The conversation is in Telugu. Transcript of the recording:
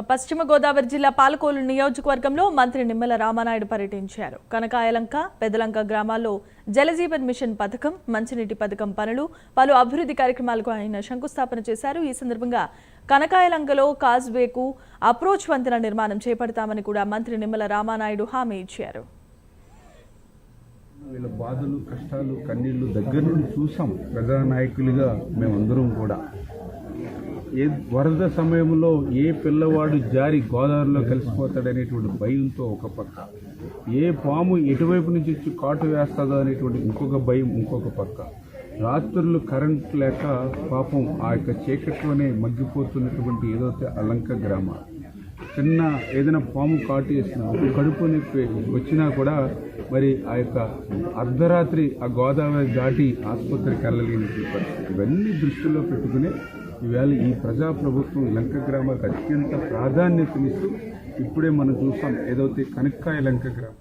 పశ్చిమ గోదావరి జిల్లా పాలకోలు నియోజకవర్గంలో మంత్రి నిమ్మల రామానాయుడు పర్యటించారు. కనకాయలంక, పెదలంక గ్రామాల్లో జలజీవన్ మిషన్ పథకం, మంచినీటి పథకం పనులు, పలు అభివృద్ధి కార్యక్రమాలకు ఆయన శంకుస్థాపన చేశారు. ఈ సందర్భంగా కనకాయలంకలో కాజ్వేకు అప్రోచ్ వంతెన నిర్మాణం చేపడతామని కూడా మంత్రి నిమ్మల రామానాయుడు హామీ ఇచ్చారు. వీళ్ళ బాధలు, కష్టాలు, కన్నీళ్లు దగ్గర నుండి చూసాం. ప్రజానాయకులుగా మేమందరం కూడా వరద సమయంలో ఏ పిల్లవాడు జారి గోదావరిలో కలిసిపోతాడనేటువంటి భయంతో ఒక పక్క, ఏ పాము ఎటువైపు నుంచి వచ్చి కాటు వేస్తుందో అనేటువంటి ఇంకొక భయం ఇంకొక పక్క, రాత్రులు కరెంట్ లేక పాపం ఆ యొక్క చీకట్లోనే మగ్గిపోతున్నటువంటి ఏదైతే అలంక గ్రామం, చిన్న ఏదైనా పాము కాటు వేసినా, కడుపు నొప్పి వచ్చినా కూడా మరి ఆ యొక్క అర్ధరాత్రి ఆ గోదావరి దాటి ఆసుపత్రికి వెళ్ళలేని పరిస్థితి. ఇవన్నీ దృష్టిలో పెట్టుకుని ఈవేళ ఈ ప్రజాప్రభుత్వం లంక గ్రామాలకు అత్యంత ప్రాధాన్యతనిస్తూ ఇప్పుడే మనం చూసాం ఏదైతే కనకాయ లంక గ్రామం